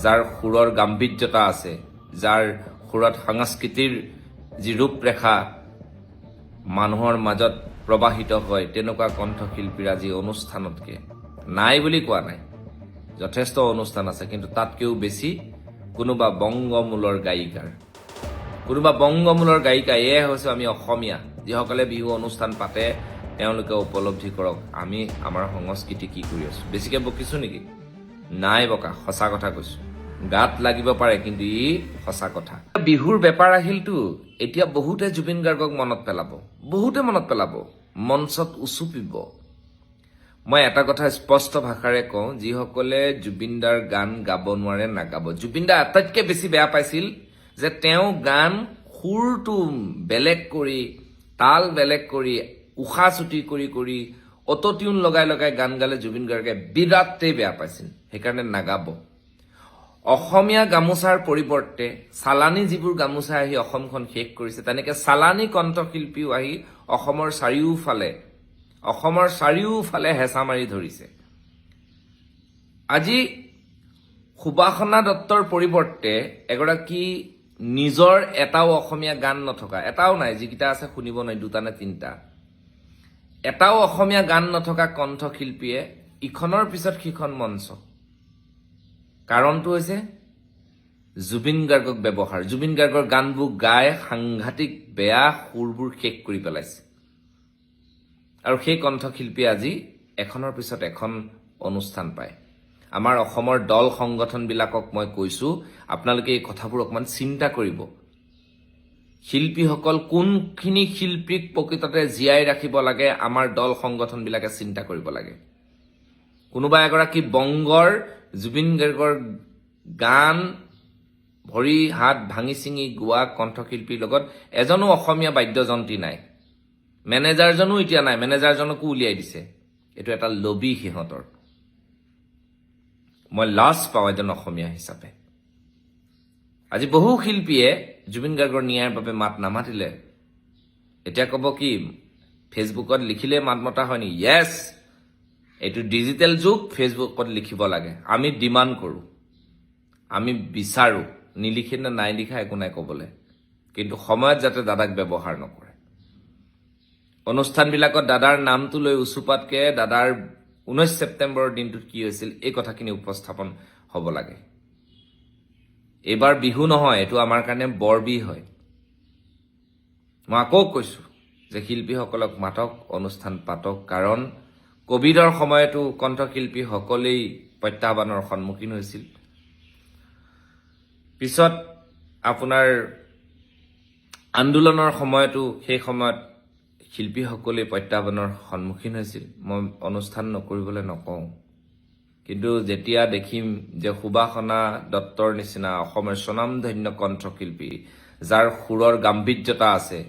যাৰ সুৰৰ গাম্ভীৰ্যতা আছে, যাৰ সুৰত সংস্কৃতিৰ যি ৰূপৰেখা মানুহৰ মাজত প্ৰবাহিত হয়, তেনেকুৱা কণ্ঠশিল্পীৰ আজি অনুষ্ঠানতকে নাই বুলি কোৱা নাই, যথেষ্ট অনুষ্ঠান আছে, কিন্তু তাতকেও বেছি কোনোবা বংগমূলৰ গায়িকাৰ, কোনোবা বংগমূলৰ গায়িকা। এয়াই হৈছে আমি অসমীয়া, যিসকলে বিহু অনুষ্ঠান পাতে তেওঁলোকে উপলব্ধি কৰক আমি আমাৰ সংস্কৃতি কি কৰি আছো। বেছিকে বকিছো নেকি? নাই বকা, সঁচা কথা কৈছো। গাত লাগিব পাৰে, কিন্তু ই সঁচা কথা। বিহুৰ বেপাৰ আহিলতো, এতিয়া বহুতে জুবিন গাৰ্গক মনত পেলাব, মঞ্চত উচুপিব। মই এটা কথা স্পষ্ট ভাষাৰে কওঁ, যিসকলে জুবিন দাৰ গান গাব নোৱাৰে নাগাব। জুবিন দা আটাইতকৈ বেছি বেয়া পাইছিল যে তেওঁ গান সুৰটো বেলেগ কৰি, তাল বেলেগ কৰি, উশাহ চুটি কৰি অট'টিউন লগাই গান গালে জুবিন গাৰ্গে বিৰাটেই বেয়া পাইছিল, সেইকাৰণে নাগাব। অসমীয়া গামোচাৰ পৰিৱৰ্তে চালানী যিবোৰ গামোচা আহি অসমখন শেষ কৰিছে, তেনেকে চালানী কণ্ঠশিল্পীও আহি অসমৰ চাৰিওফালে হেঁচা মাৰি ধৰিছে। আজি সুবাসনা দত্তৰ পৰিৱৰ্তে এগৰাকী নিজৰ এটাও অসমীয়া গান নথকা, এটাও নাই, যিকেইটা আছে শুনিব নোৱাৰি, 2টা নে 3টা, এটাও অসমীয়া গান নথকা কণ্ঠশিল্পীয়ে ইখনৰ পিছত সিখন মঞ্চ। কাৰণটো হৈছে জুবিন গাৰ্গক ব্যৱহাৰ। জুবিন গাৰ্গৰ গানবোৰ গাই সাংঘাতিক বেয়া সুৰবোৰ শেষ কৰি পেলাইছে, আৰু সেই কণ্ঠশিল্পী আজি এখনৰ পিছত এখন অনুষ্ঠান পায়। আমাৰ অসমৰ দল সংগঠনবিলাকক মই কৈছো, আপোনালোকে এই কথাবোৰ অকণমান চিন্তা কৰিব। শিল্পীসকল, কোনখিনি শিল্পীক প্ৰকৃততে জীয়াই ৰাখিব লাগে, আমাৰ দল সংগঠনবিলাকে চিন্তা কৰিব লাগে। কোনোবা এগৰাকী বংগৰ জুবিন গাৰ্গৰ গান ভৰি হাত ভাঙি চিঙি গোৱা কণ্ঠশিল্পীৰ লগত এজনো অসমীয়া বাদ্যযন্ত্ৰী নাই, মেনেজাৰজনো এতিয়া নাই, মেনেজাৰজনকো উলিয়াই দিছে। এইটো এটা লবি সিহঁতৰ। মই লাজ পাওঁ এজন অসমীয়া হিচাপে। আজি বহু শিল্পীয়ে জুবিন গাৰ্গৰ ন্যায়ৰ বাবে মাত নামাতিলে এতিয়া ক'ব কি, ফেচবুকত লিখিলে মাত মতা হয় নেকি? য়েছ, এইটো ডিজিটেল যুগ, ফেচবুকত লিখিব লাগে। আমি ডিমাণ্ড কৰোঁ, আমি বিচাৰোঁ, নিলিখে নে নাই লিখা একো নাই ক'বলৈ, কিন্তু সময়ত যাতে দাদাক ব্যৱহাৰ নকৰে। অনুষ্ঠানবিলাকত দাদাৰ নামটো লৈ উচুপাতকে দাদাৰ 19 ছেপ্টেম্বৰৰ দিনটোত কি হৈছিল এই কথাখিনি উপস্থাপন হ'ব লাগে। এইবাৰ বিহু নহয়, এইটো আমাৰ কাৰণে বৰ বিহ হয়। মই আকৌ কৈছো যে শিল্পীসকলক মাতক, অনুষ্ঠান পাতক, কাৰণ কভিডৰ সময়তো কণ্ঠশিল্পীসকলেই প্ৰত্যাহ্বানৰ সন্মুখীন হৈছিল। পিছত আপোনাৰ আন্দোলনৰ সময়তো সেই সময়ত শিল্পীসকলে প্ৰত্যাহ্বানৰ সন্মুখীন হৈছিল। মই অনুষ্ঠান নকৰিবলৈ নকওঁ, কিন্তু যেতিয়া দেখিম যে সুবাসনা দত্তৰ নিচিনা অসমৰ স্বনামধন্য কণ্ঠশিল্পী, যাৰ সুৰৰ গাম্ভীৰ্যতা আছে,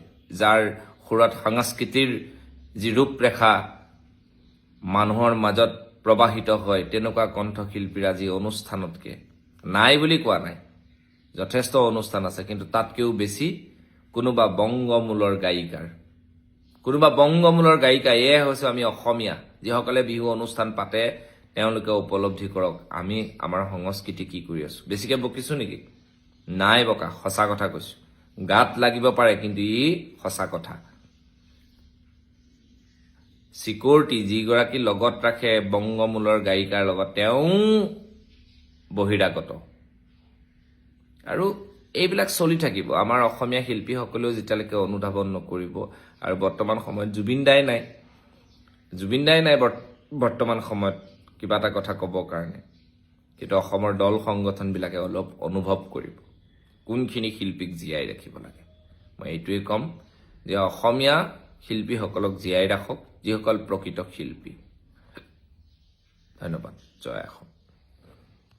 যাৰ সুৰত সংস্কৃতিৰ যি ৰূপৰেখা মানুহৰ মাজত প্ৰবাহিত হয়, তেনেকুৱা কণ্ঠশিল্পীৰ আজি অনুষ্ঠানতকে নাই বুলি কোৱা নাই, যথেষ্ট অনুষ্ঠান আছে, কিন্তু তাতকেও বেছি কোনোবা বংগমূলৰ গায়িকা। এয়াই হৈছে আমি অসমীয়া, যিসকলে বিহু অনুষ্ঠান পাতে তেওঁলোকে উপলব্ধি কৰক আমি আমাৰ সংস্কৃতি কি কৰি আছো। বেছিকে বকিছো নেকি? নাই বকা, সঁচা কথা কৈছো। গাত লাগিব পাৰে, কিন্তু ই সঁচা কথা। চিকিউৰিটি যিগৰাকী লগত ৰাখে বংগমূলৰ গায়িকাৰ লগত, তেওঁ বহিৰাগত, আৰু এইবিলাক চলি থাকিব। আমাৰ অসমীয়া শিল্পীসকলেও যেতিয়ালৈকে অনুধাৱন নকৰিব, আৰু বৰ্তমান সময়ত জুবিন দাই নাই বৰ্তমান সময়ত কিবা এটা কথা ক'বৰ কাৰণে, কিন্তু অসমৰ দল সংগঠনবিলাকে অলপ অনুভৱ কৰিব কোনখিনি শিল্পীক জীয়াই ৰাখিব লাগে। মই এইটোৱে ক'ম যে অসমীয়া শিল্পীসকলক জীয়াই ৰাখক, যিসকল প্ৰকৃত শিল্পী। ধন্যবাদ। জয় অসম।